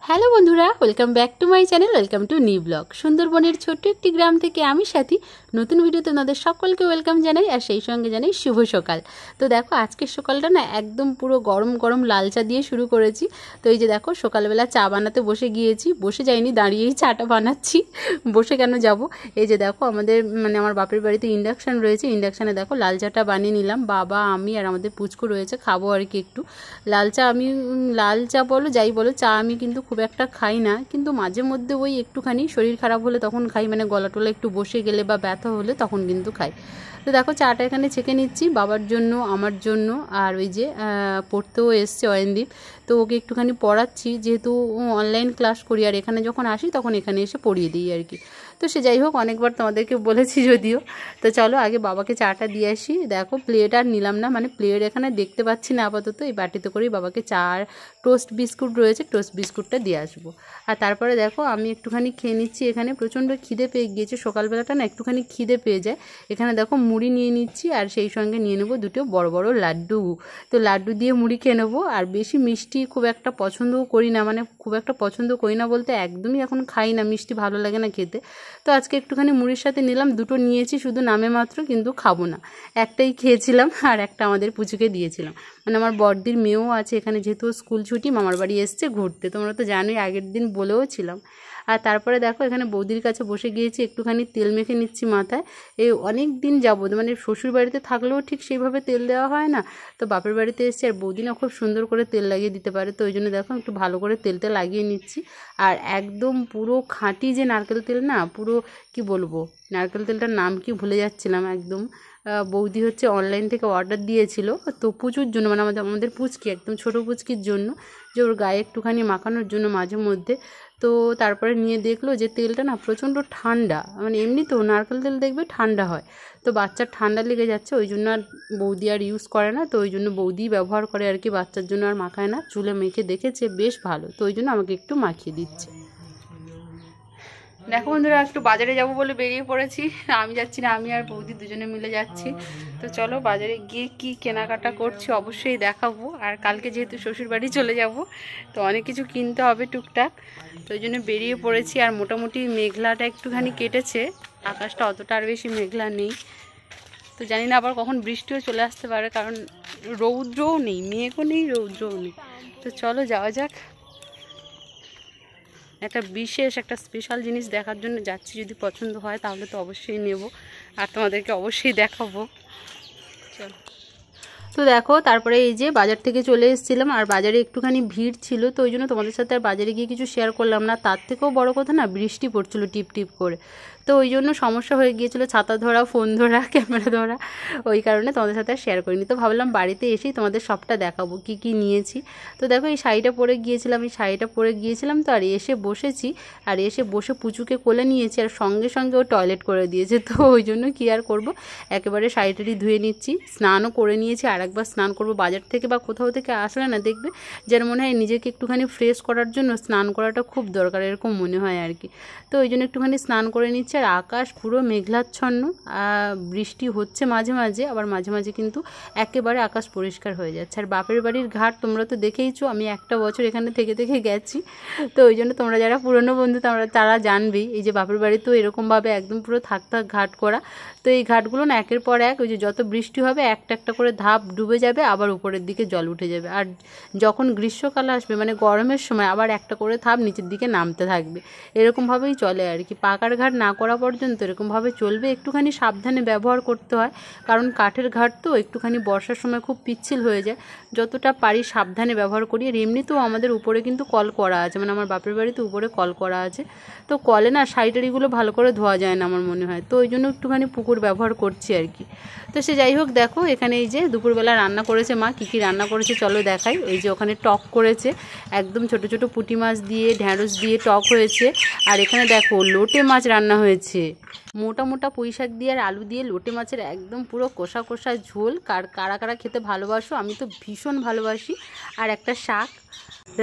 Hello বন্ধুরা, welcome back to my channel, welcome to new blog. সুন্দরবনের ছোট্ট একটি গ্রাম থেকে আমি সাথী নতুন ভিডিওতে তোমাদের সকলকে ওয়েলকাম জানাই, আর সেই সঙ্গে জানাই শুভ সকাল। তো দেখো আজকের সকালটা না একদম পুরো গরম গরম লাল চা দিয়ে শুরু করেছি। তো এই যে দেখো সকালবেলা চা বানাতে বসে গিয়েছি, বসে যাইনি, দাঁড়িয়েই চাটা বানাচ্ছি। বসে কেন যাব, এই যে দেখো আমাদের আমার বাপের বাড়িতে ইন্ডাকশান রয়েছে, ইন্ডাকশানে দেখো লাল চাটা বানিয়ে নিলাম। বাবা, আমি আর আমাদের পুচকু রয়েছে, খাবো আর কি একটু লাল চা। আমি লাল চা বলো যাই বলো, চা আমি কিন্তু খুব একটা খাই না, কিন্তু মাঝে মধ্যে ওই একটুখানি শরীর খারাপ হলে তখন খাই, গলা টলা একটু বসে গেলে বা ব্যথা হলে তখন কিন্তু খাই। তো দেখো চাটা এখানে ছেঁকে নিচ্ছি বাবার জন্য, আমার জন্য, আর ওই যে পড়তেও এসছে অয়নদীপ, তো ওকে একটুখানি পড়াচ্ছি, যেহেতু অনলাইন ক্লাস করি আর এখানে যখন আসি তখন এখানে এসে পড়িয়ে দিই আর কি। তো সে যাই হোক, অনেকবার তোমাদেরকে বলেছি যদিও। তো চলো আগে বাবাকে চাটা দিয়ে আসি। দেখো প্লেট আর নিলাম না, প্লেট এখানে দেখতে পাচ্ছি না আপাতত, এই বাটিতে করেই বাবাকে চা আর টোস্ট বিস্কুট রয়েছে, টোস্ট বিস্কুটটা দিয়ে আসবো। আর তারপরে দেখো আমি একটুখানি খেয়ে নিচ্ছি, এখানে প্রচণ্ড খিদে পেয়ে গিয়েছে, সকালবেলাটা না একটুখানি খিদে পেয়ে যায়। এখানে দেখো মুড়ি নিয়ে নিচ্ছি, আর সেই সঙ্গে নিয়ে নেবো দুটো বড় বড় লাড্ডু। তো লাড্ডু দিয়ে মুড়ি খেয়ে নেবো। আর বেশি মিষ্টি খুব একটা পছন্দও করি না, খুব একটা পছন্দ করি না বলতে একদমই এখন খাই না, মিষ্টি ভালো লাগে না খেতে। তো আজকে একটুখানি মুড়ির সাথে নিলাম, দুটো নিয়েছি শুধু নামে মাত্র, কিন্তু খাবো না। একটাই খেয়েছিলাম আর একটা আমাদের পুচুকে দিয়েছিলাম। আমার বড়দির মেয়েও আছে এখানে, যেহেতু স্কুল ছুটি, মামার বাড়ি এসছে ঘুরতে, তোমরা তো জানোই, আগের দিন বলেও ছিলাম। আর তারপরে দেখো এখানে বৌদির কাছে বসে গিয়েছি, একটুখানি তেল মেখে নিচ্ছি মাথায়। এই অনেক দিন যাবত শ্বশুর বাড়িতে থাকলেও ঠিক সেইভাবে তেল দেওয়া হয় না, তো বাপের বাড়িতে এসেছি, আর বৌদি না খুব সুন্দর করে তেল লাগিয়ে দিতে পারে, তো ওই জন্য দেখো একটু ভালো করে তেলটা লাগিয়ে নিচ্ছি। আর একদম পুরো খাঁটি যে নারকেল তেল না, পুরো কি বলবো, নারকেল তেলটার নাম কি ভুলে যাচ্ছিলাম একদম। বৌদি হচ্ছে অনলাইন থেকে অর্ডার দিয়েছিল, তো পুচুর জন্য, আমাদের পুচকি, একদম ছোটো পুচকির জন্য, যে ওর গায়ে একটুখানি মাখানোর জন্য মাঝে মধ্যে। তো তারপরে নিয়ে দেখলো যে তেলটা না প্রচণ্ড ঠান্ডা, এমনি তো নারকেল তেল দেখবে ঠান্ডা হয়, তো বাচ্চার ঠান্ডা লেগে যাচ্ছে, ওই জন্য আর বৌদি আর ইউজ করে না। তো ওই জন্য বৌদি ব্যবহার করে আর কি, বাচ্চার জন্য আর মাখায় না, চুলে মেখে দেখেছে বেশ ভালো, তো ওই জন্য আমাকে একটু মাখিয়ে দিচ্ছে। দেখো বন্ধুরা, একটু বাজারে যাব বলে বেরিয়ে পড়েছি, আমি যাচ্ছি না, আমি আর বৌদি দুজনে মিলে যাচ্ছি। তো চলো বাজারে গিয়ে কি কেনাকাটা করছি অবশ্যই দেখাবো। আর কালকে যেহেতু শ্বশুর বাড়ি চলে যাব, তো অনেক কিছু কিনতে হবে টুকটাক, তো ওই জন্য বেরিয়ে পড়েছি। আর মোটামুটি মেঘলাটা একটুখানি কেটেছে, আকাশটা অতটা আর বেশি মেঘলা নেই, তো জানি না আবার কখন বৃষ্টিও চলে আসতে পারে, কারণ রৌদ্রও নেই, মেঘও নেই, রৌদ্রও নেই। তো চলো যাওয়া যাক, একটা বিশেষ একটা স্পেশাল জিনিস দেখার জন্য যাচ্ছি, যদি পছন্দ হয় তাহলে তো অবশ্যই নেব, আর তোমাদেরকে অবশ্যই দেখাবো। চলো, তো দেখো তারপরে এই যে বাজার থেকে চলে এসেছিলাম, আর বাজারে একটুখানি ভিড় ছিল, তো ওই জন্য তোমাদের সাথে আর বাজারে গিয়ে কিছু শেয়ার করলাম না। তার থেকেও বড় কথা না, বৃষ্টি পড়ছিল টিপ টিপ করে, তো ওই জন্য সমস্যা হয়ে গিয়েছিল ছাতা ধরা, ফোন ধরা, ক্যামেরা ধরা, ওই কারণে তোমাদের সাথে আর শেয়ার করিনি। তো ভাবলাম বাড়িতে এসেই তোমাদের সবটা দেখাবো কি কি নিয়েছি। তো দেখো এই শাড়িটা পরে গিয়েছিলাম, তো আর এসে বসেছি, আর এসে বসে পুচুকে কোলে নিয়েছি, আর সঙ্গে সঙ্গে ও টয়লেট করে দিয়েছে, তো ওই জন্য কি আর করবো, একেবারে শাড়িটারি ধুয়ে নিচ্ছি, স্নানও করে নিয়েছি, আর একবার স্নান করবো। বাজার থেকে বা কোথাও থেকে আসলে না দেখবে যেন মনে হয় নিজেকে একটুখানি ফ্রেশ করার জন্য স্নান করাটা খুব দরকার, এরকম মনে হয় আর কি। তো ওই জন্য একটুখানি স্নান করে নিচ্ছে। আর আকাশ পুরো মেঘলাচ্ছন্ন, বৃষ্টি হচ্ছে মাঝে মাঝে, আবার মাঝে মাঝে কিন্তু একেবারে আকাশ পরিষ্কার হয়ে যাচ্ছে। আর বাপের বাড়ির ঘাট তোমরা তো দেখেইছো, আমি একটা বছর এখানে থেকে থেকে গেছি, তো ওই জন্য তোমরা যারা পুরনো বন্ধু তারা জানবেই, এই যে বাপের বাড়িতেও এরকমভাবে একদম পুরো থাক ঘাট করা। তো এই ঘাটগুলো না একের পর এক, ওই যে যত বৃষ্টি হবে একটা একটা করে ধাপ ডুবে যাবে, আবার উপরের দিকে জল উঠে যাবে। আর যখন গ্রীষ্মকাল আসবে, গরমের সময়, আবার একটা করে ধাপ নিচের দিকে নামতে থাকবে, এরকমভাবেই চলে আর কি। পাকার ঘাট না করা পর্যন্ত এরকমভাবে চলবে, একটুখানি সাবধানে ব্যবহার করতে হয়, কারণ কাঠের ঘাট তো একটুখানি বর্ষার সময় খুব পিচ্ছিল হয়ে যায়, যতটা পারি সাবধানে ব্যবহার করি। আর এমনিতেও আমাদের উপরে কিন্তু কল করা আছে, আমার বাপের বাড়িতে উপরে কল করা আছে, তো কলে না শাড়িটারিগুলো ভালো করে ধোয়া যায় না আমার মনে হয়, তো ওই জন্য একটুখানি পুকুর ব্যবহার করছি আর কি। তো সে যাই হোক, দেখো এখানে এই যে দুপুরবেলা রান্না করেছে মা, কী কী রান্না করেছে চলো দেখাই। ওই যে ওখানে টক করেছে, একদম ছোট ছোট পুঁটি মাছ দিয়ে ঢ্যাঁড়স দিয়ে টক হয়েছে। আর এখানে দেখো লোটে মাছ রান্না হয়েছে, মোটা মোটা পুঁই শাক দিয়ে আর আলু দিয়ে লোটে মাছের একদম পুরো কষা কষা ঝোল। কারা কারা খেতে ভালোবাসো, আমি তো ভীষণ ভালোবাসি। আর একটা শাক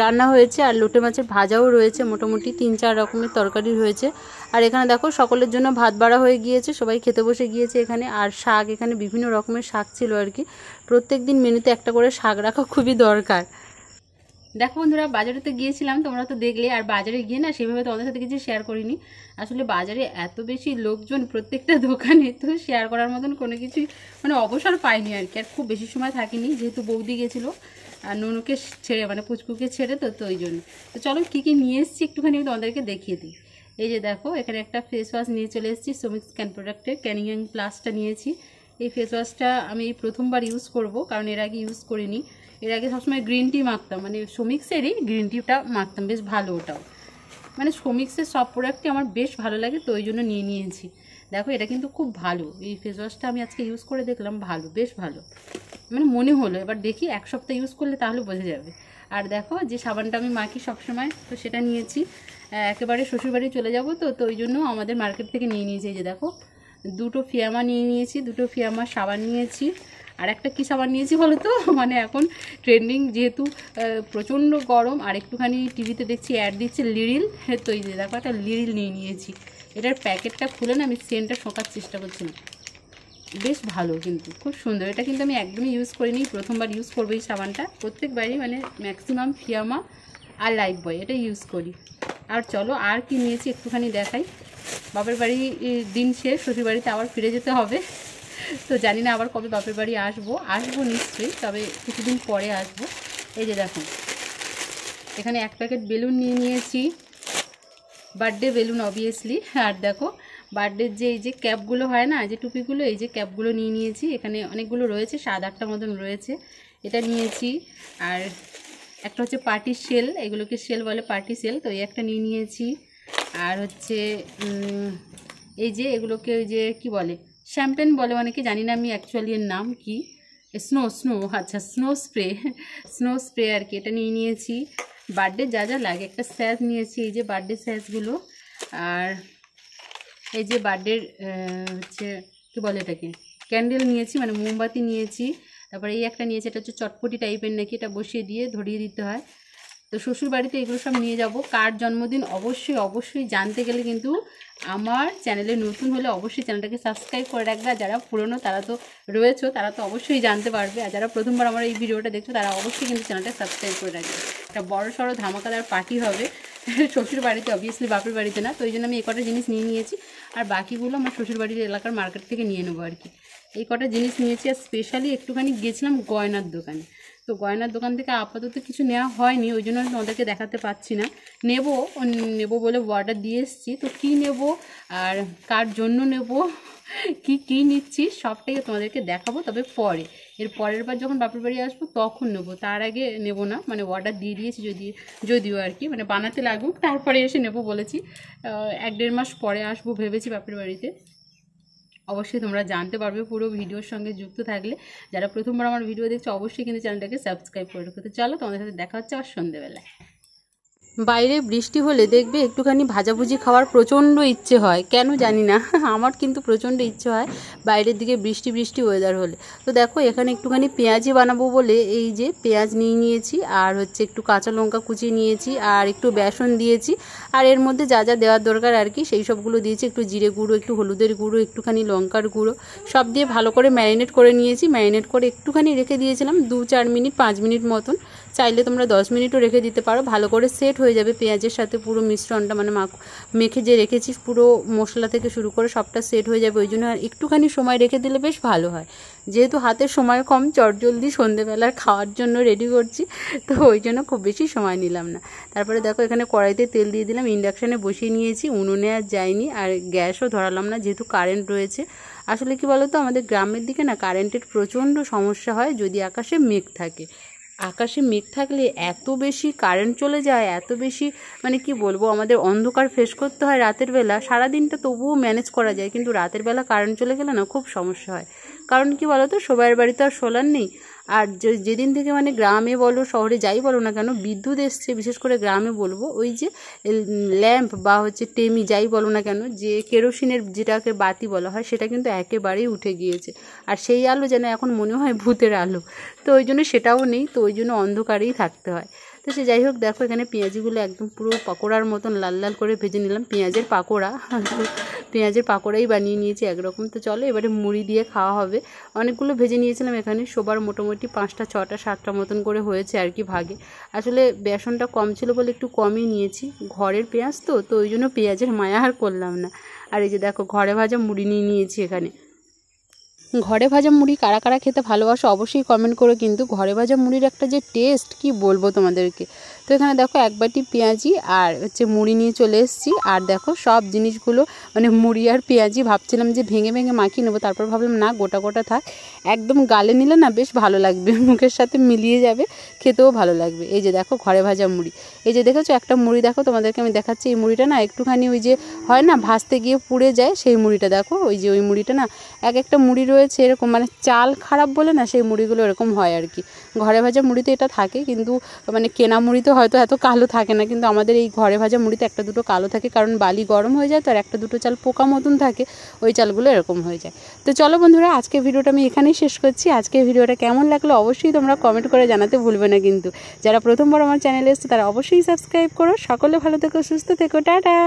রান্না হয়েছে, আর লোটে মাছের ভাজাও রয়েছে, মোটামুটি 3-4 রকমের তরকারি হয়েছে। আর এখানে দেখো সকলের জন্য ভাত বাড়া হয়ে গিয়েছে, সবাই খেতে বসে গিয়েছে এখানে। আর শাক, এখানে বিভিন্ন রকমের শাক ছিল আর কি, প্রত্যেক দিন মেনুতে একটা করে শাক রাখা খুবই দরকার। দেখো বন্ধুরা, বাজারে তো গিয়েছিলাম, তোমরা তো দেখলে। আর বাজারে গিয়ে না সেভাবে তোমাদের সাথে কিছু শেয়ার করিনি। আসলে বাজারে এত বেশি লোকজন, প্রত্যেকটা দোকানে, তো শেয়ার করার মতন কোনো কিছুই মানে অবসর পাইনি আর কি। আর খুব বেশি সময় থাকিনি, যেহেতু বৌদি গেছিলো আর নুনুকে ছেড়ে, মানে পুচকুকে ছেড়ে, তো ওই জন্য। তো চলো কী কী নিয়ে এসেছি একটুখানি আমি তোমাদেরকে দেখিয়ে দিই। এই যে দেখো, এখানে একটা ফেস ওয়াশ নিয়ে চলে এসেছি, সোমিক্স ক্যান প্রোডাক্টের ক্যানিং প্লাসটা নিয়েছি। এই ফেস ওয়াশটা আমি এই প্রথমবার ইউজ করব, কারণ এর আগে ইউজ করিনি। এর আগে সবসময় গ্রিন টি মাখতাম, মানে সোমিক্সেরই গ্রিন টিটা মাখতাম, বেশ ভালো ওটাও। মানে সোমিক্সের সব প্রোডাক্টই আমার বেশ ভালো লাগে, তো ওই জন্য নিয়ে নিয়েছি। দেখো এটা কিন্তু খুব ভালো, এই ফেস ওয়াশটা আমি আজকে ইউজ করে দেখলাম, ভালো, বেশ ভালো মানে মনে হলো। এবার দেখি এক সপ্তাহ ইউজ করলে তাহলে বোঝা যাবে। আর দেখো যে সাবানটা আমি মাখি সবসময়, তো সেটা নিয়েছি। একেবারে শ্বশুরবাড়ি চলে যাব, তো ওই জন্য আমাদের মার্কেট থেকে নিয়ে নিয়েছি। এই যে দেখো, দুটো ফিয়ামা নিয়ে নিয়েছি, দুটো ফিয়ামা সাবান নিয়েছি। আর একটা কী সাবান নিয়েছি বলো তো, মানে এখন ট্রেন্ডিং যেহেতু প্রচণ্ড গরম, আর একটুখানি টিভিতে দেখছি অ্যাড দিচ্ছে লিরিল, তো এই যে দেখো একটা লিরিল নিয়ে নিয়েছি। এটার প্যাকেটটা খুলে না আমি সেন্টটা শোকার চেষ্টা করছিলাম, বেশ ভালো কিন্তু খুব সুন্দর। এটা কিন্তু আমি একদমই ইউজ করিনি, প্রথমবার ইউজ করবো এই সাবানটা। প্রত্যেকবারই মানে ম্যাক্সিমাম ফিয়ামা আর লাইফ বয় এটা ইউজ করি। আর চলো আর কি নিয়েছি একটুখানি দেখাই। বাপের বাড়ি দিন শেষ, শ্বশুর বাড়িতে আবার ফিরে যেতে হবে, তো জানি না আবার কবে বাপের বাড়ি আসবো নিশ্চয়ই, তবে কিছুদিন পরে আসবো। এই যে দেখো, এখানে এক প্যাকেট বেলুন নিয়ে নিয়েছি, বার্থডে বেলুন অবভিয়াসলি। আর দেখো বার্থডের যে এই যে ক্যাপগুলো হয় না, যে টুপিগুলো, এই যে ক্যাপগুলো নিয়ে নিয়েছি। এখানে অনেকগুলো রয়েছে, 7-8টা মতন রয়েছে, এটা নিয়েছি। আর একটা হচ্ছে পার্টি শেল, এগুলোকে শেল বলে, পার্টি শেল, তো এই একটা নিয়ে নিয়েছি। আর হচ্ছে এই যে এগুলোকে ওই যে কী বলে, শ্যাম্পেন বলে অনেকে, জানি না আমি অ্যাকচুয়ালি এর নাম কি। স্নো আচ্ছা, স্নো স্প্রে আর কি, এটা নিয়ে নিয়েছি। বার্থডে যা যা লাগে, একটা স্যাজ নিয়েছি, এই যে বার্থডে স্যাজগুলো। আর এই যে বার্থডের হচ্ছে কী বলে এটাকে, ক্যান্ডেল নিয়েছি, মানে মোমবাতি নিয়েছি। তারপরে এই একটা নিয়েছি, এটা হচ্ছে চটপটি টাইপের নাকি, এটা বসিয়ে দিয়ে ধরিয়ে দিতে হয়। তো শ্বশুর বাড়িতে এগুলো সব নিয়ে যাব। কার জন্মদিন অবশ্যই জানতে গেলে কিন্তু আমার চ্যানেলে নতুন হলে অবশ্যই চ্যানেলটাকে সাবস্ক্রাইব করে রাখবে। আর যারা পুরনো তারা তো রয়েছে, তারা তো অবশ্যই জানতে পারবে। আর যারা প্রথমবার আমার এই ভিডিওটা দেখছো তারা অবশ্যই কিন্তু চ্যানেলটা সাবস্ক্রাইব করে রাখবে। একটা বড় সড়ো ধামাকাদার পার্টি হবে শ্বশুর বাড়িতে, অবভিয়াসলি বাপের বাড়িতে না, তো এই জন্য আমি এই কটা জিনিস নিয়ে নিয়েছি। আর বাকিগুলো আমার শ্বশুর বাড়ির এলাকার মার্কেট থেকে নিয়ে নেবো আর কি। এই কটা জিনিস নিয়েছি। আর স্পেশালি একটুখানি গেছিলাম গয়নার দোকানে, তো গয়নার দোকান থেকে আপাতত কিছু নেওয়া হয়নি, ওই জন্য তোমাদেরকে দেখাতে পাচ্ছি না। নেবো বলে অর্ডার দিয়ে এসেছি, তো কী নেব আর কার জন্য নেব, কী নিচ্ছি সবটাই তোমাদেরকে দেখাবো, তবে পরে, এর পরের বার যখন বাপের বাড়ি আসবো তখন নেবো, তার আগে নেব না। মানে অর্ডার দিয়ে দিয়েছি, যদিও আর কি, মানে বানাতে লাগুক তারপরে এসে নেব বলেছি। 1-1.5 মাস পরে আসবো ভেবেছি বাপের বাড়িতে। অবশ্যই তোমরা জানতে পারবে পুরো ভিডিওর সঙ্গে যুক্ত থাকলে। যারা প্রথমবার আমার ভিডিও দেখছো অবশ্যই কিন্তু চ্যানেলটাকে সাবস্ক্রাইব করে রাখো। তো চলো তোমাদের সাথে দেখা হচ্ছে আর সন্ধ্যেবেলায়। বাইরে বৃষ্টি হলে দেখবে একটুখানি ভাজাভুজি খাওয়ার প্রচণ্ড ইচ্ছে হয়, কেন জানি না আমার কিন্তু প্রচণ্ড ইচ্ছে হয় বাইরের দিকে বৃষ্টি ওয়েদার হলে। তো দেখো এখানে একটুখানি পেঁয়াজি বানাবো বলে এই যে পেঁয়াজ নিয়ে নিয়েছি, আর হচ্ছে একটু কাঁচা লঙ্কা কুচিয়ে নিয়েছি, আর একটু বেসন দিয়েছি। আর এর মধ্যে যা যা দেওয়ার দরকার আর কি সেই সবগুলো দিয়েছি, একটু জিরে গুঁড়ো, একটু হলুদের গুঁড়ো, একটুখানি লঙ্কার গুঁড়ো, সব দিয়ে ভালো করে ম্যারিনেট করে নিয়েছি। ম্যারিনেট করে একটুখানি রেখে দিয়েছিলাম 2-4 মিনিট, 5 মিনিট মতন, চাইলে তোমরা 10 মিনিটও রেখে দিতে পারো। ভালো করে সেট হয়ে যাবে পেঁয়াজের সাথে পুরো মিশ্রণটা, মানে মেখে যে রেখেছি পুরো মশলা থেকে শুরু করে সবটা সেট হয়ে যাবে। ওই জন্য আর একটুখানি সময় রেখে দিলে বেশ ভালো হয়। যেহেতু হাতের সময় কম, চটজলদি সন্ধেবেলার খাওয়ার জন্য রেডি করছি, তো ওই জন্য খুব বেশি সময় নিলাম না। তারপরে দেখো এখানে কড়াইতে তেল দিয়ে দিলাম, ইন্ডাকশানে বসিয়ে নিয়েছি, উনুনে আর যাইনি, আর গ্যাসও ধরালাম না যেহেতু কারেন্ট রয়েছে। আসলে কি বলো তো, আমাদের গ্রামের দিকে না কারেন্টের প্রচণ্ড সমস্যা হয় যদি আকাশে মেঘ থাকে। আকাশে মেঘ থাকলে এত বেশি কারেন্ট চলে যায়, এত বেশি মানে কি বলবো, আমাদের অন্ধকার ফেস করতে হয় রাতের বেলা। সারাদিনটা তবুও ম্যানেজ করা যায়, কিন্তু রাতের বেলা কারেন্ট চলে গেলে না খুব সমস্যা হয়। কারণ কি বলো তো, সবার বাড়িতে আর সোলার নেই। আর যেদিন থেকে মানে গ্রামে বলো শহরে যাই বলো না কেন বিদ্যুৎ এসছে, বিশেষ করে গ্রামে বলবো, ওই যে ল্যাম্প বা হচ্ছে টেমি যাই বলো না কেন, যে কেরোসিনের যেটাকে বাতি বলা হয়, সেটা কিন্তু একেবারেই উঠে গিয়েছে। আর সেই আলো যেন এখন মনে হয় ভূতের আলো, তো ওই জন্য সেটাও নেই, তো ওই জন্য অন্ধকারেই থাকতে হয়। তো সে যাই হোক, দেখো এখানে পেঁয়াজিগুলো একদম পুরো পকোড়ার মতন লাল লাল করে ভেজে নিলাম। পেঁয়াজের পাকোড়া, পেঁয়াজের পাকোড়াই বানিয়ে নিয়েছি একরকম। তো চলো এবারে মুড়ি দিয়ে খাওয়া হবে। অনেকগুলো ভেজে নিয়েছিলাম এখানে, সবার মোটামুটি 5টা 6টা 7টা মতন করে হয়েছে আর কি ভাগে। আসলে বেসনটা কম ছিল বলে একটু কমই নিয়েছি, ঘরের পেঁয়াজ তো ওই জন্য পেঁয়াজের মায়া আর করলাম না। আর এই যে দেখো ঘরে ভাজা মুড়ি নিয়ে নিয়েছি এখানে। ঘরে ভাজা মুড়ি কারা কারা খেতে ভালোবাসো অবশ্যই কমেন্ট করো। কিন্তু ঘরে ভাজা মুড়ির একটা যে টেস্ট কি বলবো তোমাদেরকে। তো এখানে দেখো এক বাটি পেঁয়াজি আর হচ্ছে মুড়ি নিয়ে চলে এসেছি। আর দেখো সব জিনিসগুলো মানে মুড়ি আর পেঁয়াজি ভাবছিলাম যে ভেঙে ভেঙে মাখিয়ে নেবো, তারপর ভাবলাম না গোটা গোটা থাক, একদম গালে নিলে না বেশ ভালো লাগবে, মুখের সাথে মিলিয়ে যাবে, খেতেও ভালো লাগবে। এই যে দেখো ঘরে ভাজা মুড়ি, এই যে দেখেছো একটা মুড়ি দেখো তোমাদেরকে আমি দেখাচ্ছি। এই মুড়িটা না একটুখানি ওই যে হয় না ভাজতে গিয়ে পুড়ে যায়, সেই মুড়িটা দেখো, ওই যে ওই মুড়িটা না এক একটা মুড়ি রয়েছে এরকম, মানে চাল খারাপ বলে না সেই মুড়িগুলো এরকম হয় আর কি। ঘরে ভাজা মুড়িতে এটা থাকে, কিন্তু মানে কেনা মুড়িতে হয়তো এত কালো থাকে না, কিন্তু আমাদের এই ঘরে ভাজা মুড়িতে একটা দুটো কালো থাকে, কারণ বালি গরম হয়ে যায় তো, আর একটা দুটো চাল পোকা মতন থাকে, ওই চালগুলো এরকম হয়ে যায়। তো চলো বন্ধুরা, আজকে ভিডিওটা আমি এখানেই শেষ করছি। আজকে ভিডিওটা কেমন লাগলো অবশ্যই তোমরা কমেন্ট করে জানাতে ভুলবে না। কিন্তু যারা প্রথমবার আমার চ্যানেলে এসেছে তারা অবশ্যই সাবস্ক্রাইব করো। সকলে ভালো থেকো, সুস্থ থেকো, টাটা।